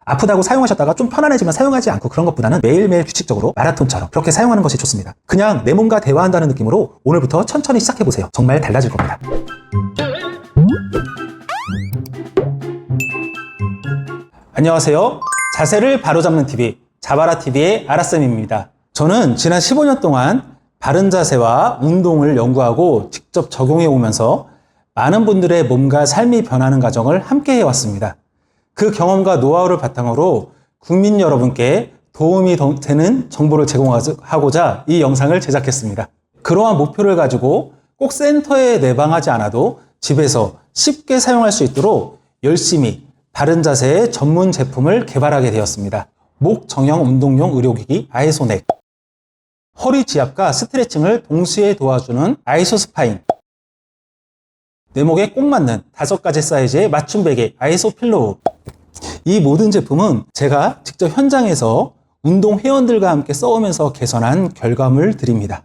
아프다고 사용하셨다가 좀 편안해지면 사용하지 않고 그런 것보다는 매일매일 규칙적으로 마라톤처럼 그렇게 사용하는 것이 좋습니다. 그냥 내 몸과 대화한다는 느낌으로 오늘부터 천천히 시작해보세요. 정말 달라질 겁니다. 안녕하세요. 자세를 바로잡는 TV, 자바라TV의 아라쌤입니다. 저는 지난 15년 동안 바른 자세와 운동을 연구하고 직접 적용해 오면서 많은 분들의 몸과 삶이 변하는 과정을 함께 해왔습니다. 그 경험과 노하우를 바탕으로 국민 여러분께 도움이 되는 정보를 제공하고자 이 영상을 제작했습니다. 그러한 목표를 가지고 꼭 센터에 내방하지 않아도 집에서 쉽게 사용할 수 있도록 열심히 바른 자세의 전문 제품을 개발하게 되었습니다. 목 정형 운동용 의료기기 아이소넥, 허리 지압과 스트레칭을 동시에 도와주는 아이소스파인, 내 목에 꼭 맞는 5가지 사이즈의 맞춤 베개 아이소필로우. 이 모든 제품은 제가 직접 현장에서 운동 회원들과 함께 써오면서 개선한 결과물들입니다.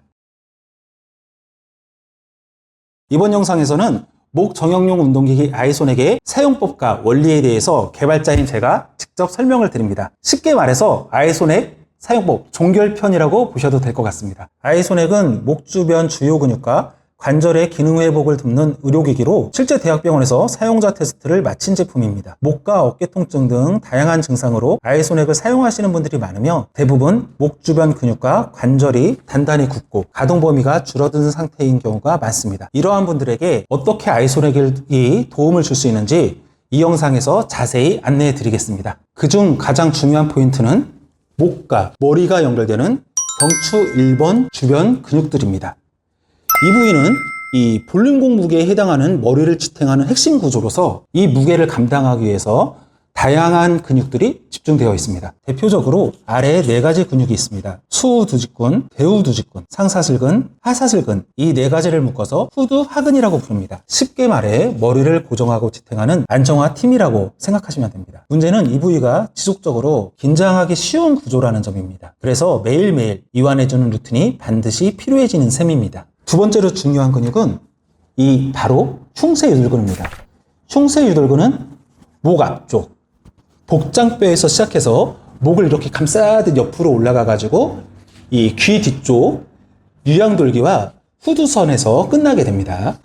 이번 영상에서는 목 정형용 운동기기 아이소넥의 사용법과 원리에 대해서 개발자인 제가 직접 설명을 드립니다. 쉽게 말해서 아이소넥 사용법 종결편이라고 보셔도 될 것 같습니다. 아이소넥은 목 주변 주요 근육과 관절의 기능 회복을 돕는 의료기기로 실제 대학병원에서 사용자 테스트를 마친 제품입니다. 목과 어깨 통증 등 다양한 증상으로 아이소넥을 사용하시는 분들이 많으며 대부분 목 주변 근육과 관절이 단단히 굳고 가동 범위가 줄어든 상태인 경우가 많습니다. 이러한 분들에게 어떻게 아이소넥이 도움을 줄 수 있는지 이 영상에서 자세히 안내해 드리겠습니다. 그중 가장 중요한 포인트는 목과 머리가 연결되는 경추 1번 주변 근육들입니다. 이 부위는 이 볼륨공 무게에 해당하는 머리를 지탱하는 핵심 구조로서 이 무게를 감당하기 위해서 다양한 근육들이 집중되어 있습니다. 대표적으로 아래에 4가지 근육이 있습니다. 수두직근, 대우두직근, 상사슬근, 하사슬근, 이 4가지를 묶어서 후두하근이라고 부릅니다. 쉽게 말해 머리를 고정하고 지탱하는 안정화팀이라고 생각하시면 됩니다. 문제는 이 부위가 지속적으로 긴장하기 쉬운 구조라는 점입니다. 그래서 매일매일 이완해주는 루틴이 반드시 필요해지는 셈입니다. 두 번째로 중요한 근육은 바로 흉쇄유돌근입니다. 흉쇄유돌근은 목 앞쪽, 복장뼈에서 시작해서 목을 이렇게 감싸듯 옆으로 올라가가지고 이 귀 뒤쪽 유양돌기와 후두선에서 끝나게 됩니다.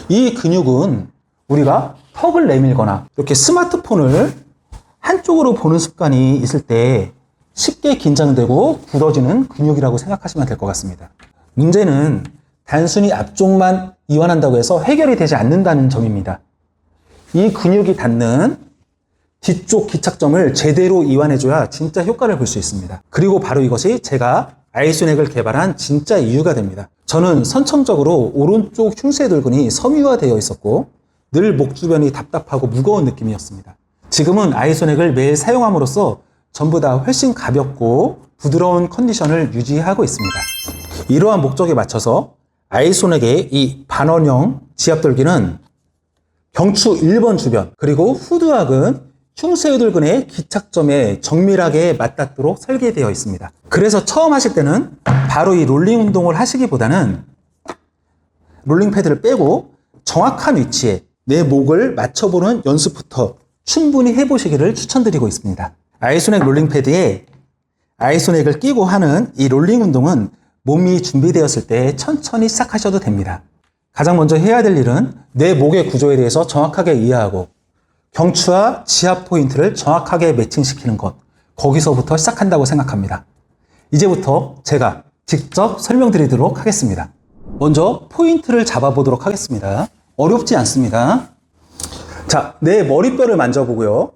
이 근육은 우리가 턱을 내밀거나 이렇게 스마트폰을 한쪽으로 보는 습관이 있을 때 쉽게 긴장되고 굳어지는 근육이라고 생각하시면 될 것 같습니다. 문제는 단순히 앞쪽만 이완한다고 해서 해결이 되지 않는다는 점입니다. 이 근육이 닿는 뒤쪽 기착점을 제대로 이완해줘야 진짜 효과를 볼 수 있습니다. 그리고 바로 이것이 제가 아이소넥을 개발한 진짜 이유가 됩니다. 저는 선천적으로 오른쪽 흉쇄돌근이 섬유화되어 있었고 늘 목 주변이 답답하고 무거운 느낌이었습니다. 지금은 아이소넥을 매일 사용함으로써 전부 다 훨씬 가볍고 부드러운 컨디션을 유지하고 있습니다. 이러한 목적에 맞춰서 아이소넥의 이 반원형 지압돌기는 경추 1번 주변 그리고 후두하근, 흉쇄유돌근의 기착점에 정밀하게 맞닿도록 설계되어 있습니다. 그래서 처음 하실 때는 바로 이 롤링 운동을 하시기보다는 롤링 패드를 빼고 정확한 위치에 내 목을 맞춰보는 연습부터 충분히 해보시기를 추천드리고 있습니다. 아이소넥 롤링 패드에 아이소넥을 끼고 하는 이 롤링 운동은 몸이 준비되었을 때 천천히 시작하셔도 됩니다. 가장 먼저 해야 될 일은 내 목의 구조에 대해서 정확하게 이해하고 경추와 지압 포인트를 정확하게 매칭시키는 것, 거기서부터 시작한다고 생각합니다. 이제부터 제가 직접 설명드리도록 하겠습니다. 먼저 포인트를 잡아보도록 하겠습니다. 어렵지 않습니다. 자, 내 머리뼈를 만져보고요.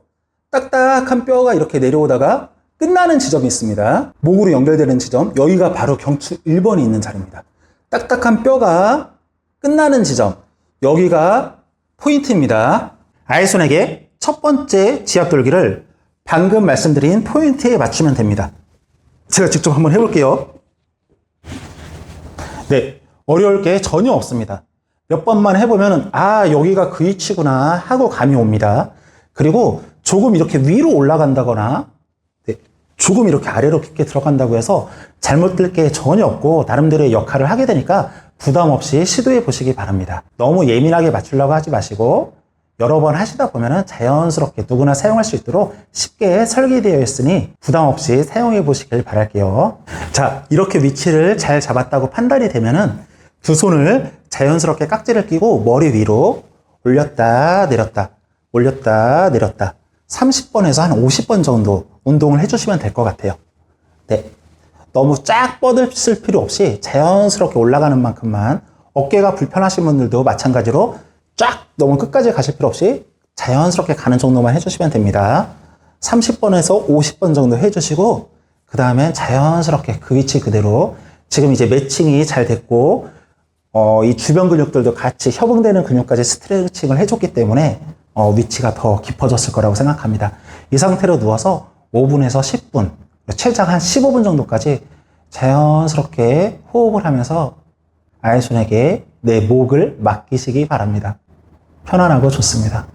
딱딱한 뼈가 이렇게 내려오다가 끝나는 지점이 있습니다. 목으로 연결되는 지점, 여기가 바로 경추 1번이 있는 자리입니다. 딱딱한 뼈가 끝나는 지점, 여기가 포인트입니다. 아이소넥의 첫 번째 지압돌기를 방금 말씀드린 포인트에 맞추면 됩니다. 제가 직접 한번 해볼게요. 네, 어려울 게 전혀 없습니다. 몇 번만 해보면 여기가 그 위치구나 하고 감이 옵니다. 그리고 조금 이렇게 위로 올라간다거나 조금 이렇게 아래로 깊게 들어간다고 해서 잘못될 게 전혀 없고 나름대로의 역할을 하게 되니까 부담 없이 시도해 보시기 바랍니다. 너무 예민하게 맞추려고 하지 마시고 여러 번 하시다 보면 자연스럽게 누구나 사용할 수 있도록 쉽게 설계되어 있으니 부담 없이 사용해 보시길 바랄게요. 자, 이렇게 위치를 잘 잡았다고 판단이 되면은 두 손을 자연스럽게 깍지를 끼고 머리 위로 올렸다 내렸다 올렸다 내렸다 30번에서 한 50번 정도 운동을 해주시면 될 것 같아요. 네, 너무 쫙 뻗을 필요 없이 자연스럽게 올라가는 만큼만, 어깨가 불편하신 분들도 마찬가지로 쫙 너무 끝까지 가실 필요 없이 자연스럽게 가는 정도만 해주시면 됩니다. 30번에서 50번 정도 해주시고 그 다음에 자연스럽게 그 위치 그대로, 지금 이제 매칭이 잘 됐고 이 주변 근육들도 같이 협응되는 근육까지 스트레칭을 해줬기 때문에 위치가 더 깊어졌을 거라고 생각합니다. 이 상태로 누워서 5분에서 10분, 최장 한 15분 정도까지 자연스럽게 호흡을 하면서 아이손에게 내 목을 맡기시기 바랍니다. 편안하고 좋습니다.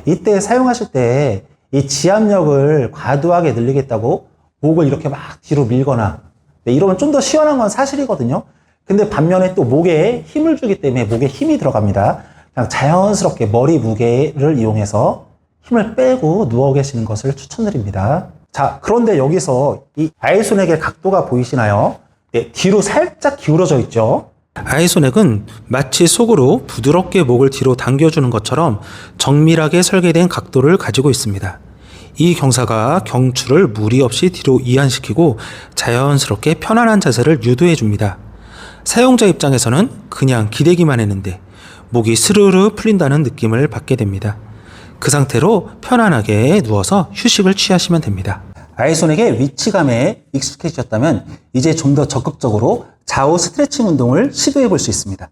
이때 사용하실 때 이 지압력을 과도하게 늘리겠다고 목을 이렇게 막 뒤로 밀거나 이러면 좀 더 시원한 건 사실이거든요. 근데 반면에 또 목에 힘을 주기 때문에 목에 힘이 들어갑니다. 그냥 자연스럽게 머리 무게를 이용해서 힘을 빼고 누워 계시는 것을 추천드립니다. 자, 그런데 여기서 이 아이손에게 각도가 보이시나요? 네, 뒤로 살짝 기울어져 있죠. 아이손액은 마치 속으로 부드럽게 목을 뒤로 당겨주는 것처럼 정밀하게 설계된 각도를 가지고 있습니다. 이 경사가 경추를 무리 없이 뒤로 이완시키고 자연스럽게 편안한 자세를 유도해 줍니다. 사용자 입장에서는 그냥 기대기만 했는데 목이 스르르 풀린다는 느낌을 받게 됩니다. 그 상태로 편안하게 누워서 휴식을 취하시면 됩니다. 아이손에게 위치감에 익숙해지셨다면 이제 좀 더 적극적으로 좌우 스트레칭 운동을 시도해 볼 수 있습니다.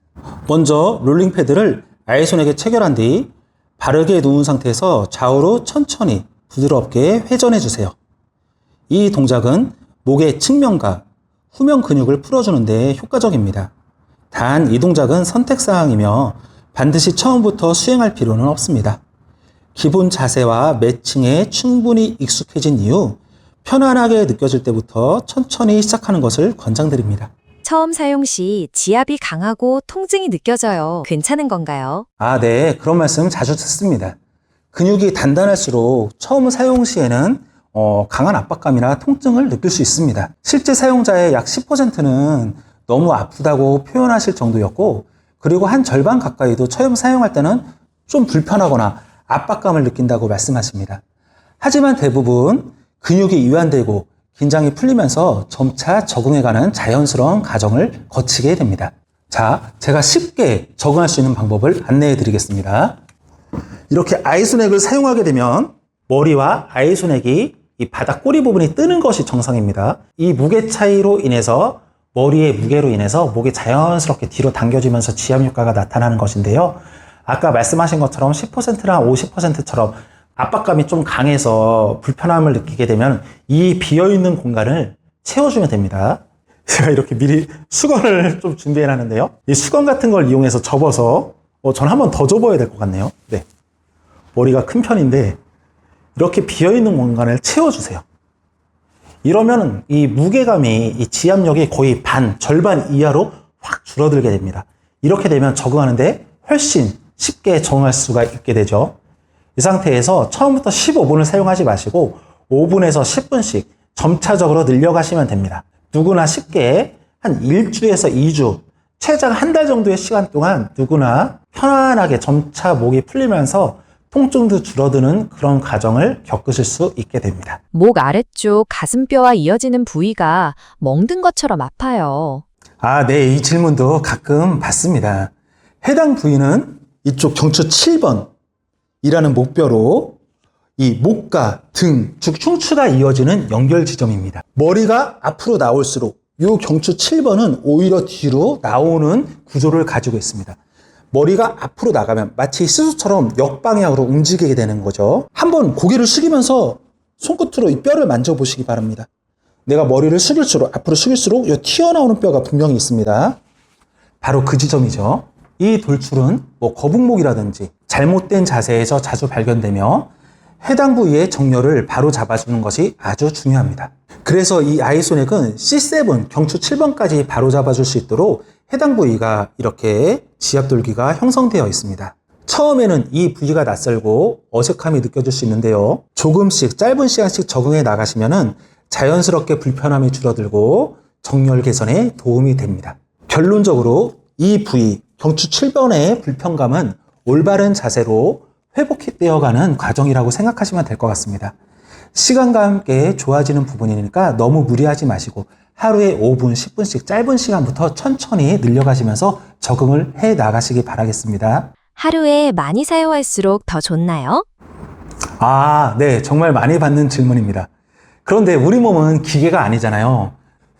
먼저 롤링 패드를 아이손에게 체결한 뒤 바르게 누운 상태에서 좌우로 천천히 부드럽게 회전해 주세요. 이 동작은 목의 측면과 후면 근육을 풀어주는 데 효과적입니다. 단 이 동작은 선택사항이며 반드시 처음부터 수행할 필요는 없습니다. 기본 자세와 매칭에 충분히 익숙해진 이후 편안하게 느껴질 때부터 천천히 시작하는 것을 권장드립니다. 처음 사용 시 지압이 강하고 통증이 느껴져요. 괜찮은 건가요? 네. 그런 말씀 자주 듣습니다. 근육이 단단할수록 처음 사용 시에는 강한 압박감이나 통증을 느낄 수 있습니다. 실제 사용자의 약 10%는 너무 아프다고 표현하실 정도였고, 그리고 한 절반 가까이도 처음 사용할 때는 좀 불편하거나 압박감을 느낀다고 말씀하십니다. 하지만 대부분 근육이 이완되고 긴장이 풀리면서 점차 적응해가는 자연스러운 과정을 거치게 됩니다. 자, 제가 쉽게 적응할 수 있는 방법을 안내해 드리겠습니다. 이렇게 아이손액을 사용하게 되면 머리와 아이손액이 이 바닥 꼬리 부분이 뜨는 것이 정상입니다. 이 무게 차이로 인해서, 머리의 무게로 인해서 목이 자연스럽게 뒤로 당겨지면서 지압 효과가 나타나는 것인데요. 아까 말씀하신 것처럼 10%나 50%처럼 압박감이 좀 강해서 불편함을 느끼게 되면 이 비어있는 공간을 채워주면 됩니다. 제가 이렇게 미리 수건을 좀 준비해 놨는데요. 이 수건 같은 걸 이용해서 접어서, 전 한 번 더 접어야 될 것 같네요. 네. 머리가 큰 편인데 이렇게 비어있는 공간을 채워주세요. 이러면 이 무게감이, 이 지압력이 거의 절반 이하로 확 줄어들게 됩니다. 이렇게 되면 적응하는데 훨씬 쉽게 적응할 수가 있게 되죠. 이 상태에서 처음부터 15분을 사용하지 마시고 5분에서 10분씩 점차적으로 늘려가시면 됩니다. 누구나 쉽게 한 1주에서 2주, 최장 한 달 정도의 시간 동안 누구나 편안하게 점차 목이 풀리면서 통증도 줄어드는 그런 과정을 겪으실 수 있게 됩니다. 목 아래쪽 가슴뼈와 이어지는 부위가 멍든 것처럼 아파요. 네. 이 질문도 가끔 받습니다. 해당 부위는 이쪽 경추 7번 이라는 목뼈로 이 목과 등, 즉 흉추가 이어지는 연결 지점입니다. 머리가 앞으로 나올수록 이 경추 7번은 오히려 뒤로 나오는 구조를 가지고 있습니다. 머리가 앞으로 나가면 마치 시소처럼 역방향으로 움직이게 되는 거죠. 한번 고개를 숙이면서 손끝으로 이 뼈를 만져보시기 바랍니다. 내가 머리를 숙일수록, 앞으로 숙일수록 이 튀어나오는 뼈가 분명히 있습니다. 바로 그 지점이죠. 이 돌출은 거북목이라든지 잘못된 자세에서 자주 발견되며 해당 부위의 정렬을 바로 잡아주는 것이 아주 중요합니다. 그래서 이 아이손액은 C7, 경추 7번까지 바로 잡아줄 수 있도록 해당 부위가 이렇게 지압돌기가 형성되어 있습니다. 처음에는 이 부위가 낯설고 어색함이 느껴질 수 있는데요. 조금씩 짧은 시간씩 적응해 나가시면은 자연스럽게 불편함이 줄어들고 정렬 개선에 도움이 됩니다. 결론적으로 이 부위, 경추 7번의 불편감은 올바른 자세로 회복되어가는 과정이라고 생각하시면 될 것 같습니다. 시간과 함께 좋아지는 부분이니까 너무 무리하지 마시고 하루에 5분, 10분씩 짧은 시간부터 천천히 늘려가시면서 적응을 해 나가시기 바라겠습니다. 하루에 많이 사용할수록 더 좋나요? 네. 정말 많이 받는 질문입니다. 그런데 우리 몸은 기계가 아니잖아요.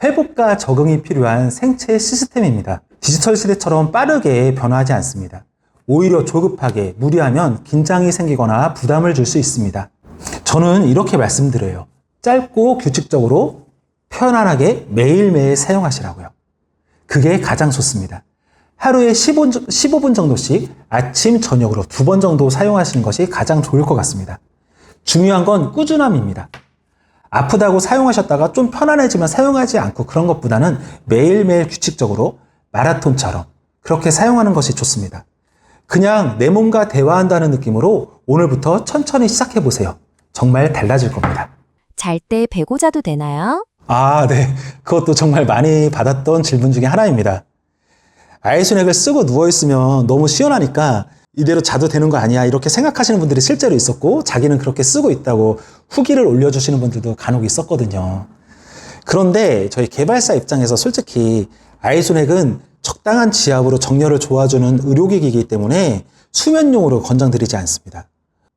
회복과 적응이 필요한 생체 시스템입니다. 디지털 시대처럼 빠르게 변화하지 않습니다. 오히려 조급하게 무리하면 긴장이 생기거나 부담을 줄 수 있습니다. 저는 이렇게 말씀드려요. 짧고 규칙적으로 편안하게 매일매일 사용하시라고요. 그게 가장 좋습니다. 하루에 15분 정도씩 아침, 저녁으로 2번 정도 사용하시는 것이 가장 좋을 것 같습니다. 중요한 건 꾸준함입니다. 아프다고 사용하셨다가 좀 편안해지면 사용하지 않고 그런 것보다는 매일매일 규칙적으로 마라톤처럼 그렇게 사용하는 것이 좋습니다. 그냥 내 몸과 대화한다는 느낌으로 오늘부터 천천히 시작해보세요. 정말 달라질 겁니다. 잘 때 베고 자도 되나요? 네. 그것도 정말 많이 받았던 질문 중에 하나입니다. 아이소넥을 쓰고 누워있으면 너무 시원하니까 이대로 자도 되는 거 아니야 이렇게 생각하시는 분들이 실제로 있었고 자기는 그렇게 쓰고 있다고 후기를 올려주시는 분들도 간혹 있었거든요. 그런데 저희 개발사 입장에서 솔직히 아이소넥은 적당한 지압으로 정렬을 도와주는 의료기기이기 때문에 수면용으로 권장드리지 않습니다.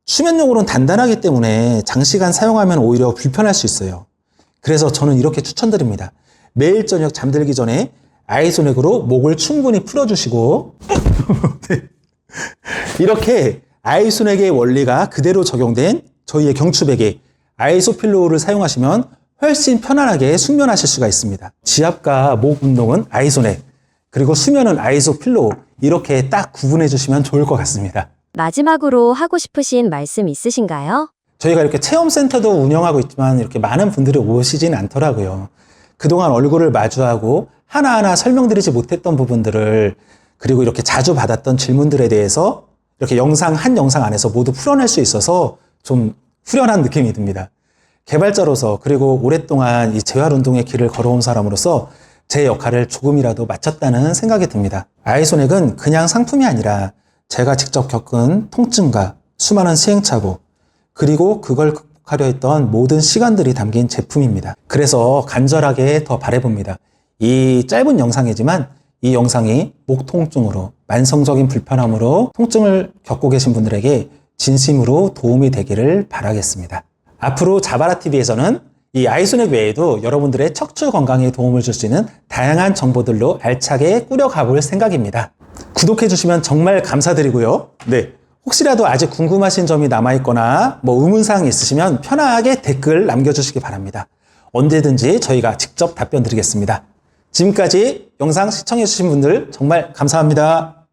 수면용으로는 단단하기 때문에 장시간 사용하면 오히려 불편할 수 있어요. 그래서 저는 이렇게 추천드립니다. 매일 저녁 잠들기 전에 아이소넥으로 목을 충분히 풀어주시고 네. 이렇게 아이소넥의 원리가 그대로 적용된 저희의 경추베개 아이소필로우를 사용하시면 훨씬 편안하게 숙면하실 수가 있습니다. 지압과 목 운동은 아이소넥, 그리고 수면은 아이소필로우 이렇게 딱 구분해 주시면 좋을 것 같습니다. 마지막으로 하고 싶으신 말씀 있으신가요? 저희가 이렇게 체험센터도 운영하고 있지만 이렇게 많은 분들이 오시진 않더라고요. 그동안 얼굴을 마주하고 하나하나 설명드리지 못했던 부분들을 그리고 이렇게 자주 받았던 질문들에 대해서 이렇게 한 영상 안에서 모두 풀어낼 수 있어서 좀 후련한 느낌이 듭니다. 개발자로서 그리고 오랫동안 이 재활운동의 길을 걸어온 사람으로서 제 역할을 조금이라도 마쳤다는 생각이 듭니다. 아이소넥은 그냥 상품이 아니라 제가 직접 겪은 통증과 수많은 시행착오 그리고 그걸 극복하려 했던 모든 시간들이 담긴 제품입니다. 그래서 간절하게 더 바라봅니다. 이 짧은 영상이지만 이 영상이 목 통증으로 만성적인 불편함으로 통증을 겪고 계신 분들에게 진심으로 도움이 되기를 바라겠습니다. 앞으로 자바라TV에서는 이 아이소넥 외에도 여러분들의 척추 건강에 도움을 줄 수 있는 다양한 정보들로 알차게 꾸려가 볼 생각입니다. 구독해 주시면 정말 감사드리고요. 네. 혹시라도 아직 궁금하신 점이 남아있거나 의문사항이 있으시면 편하게 댓글 남겨주시기 바랍니다. 언제든지 저희가 직접 답변 드리겠습니다. 지금까지 영상 시청해 주신 분들 정말 감사합니다.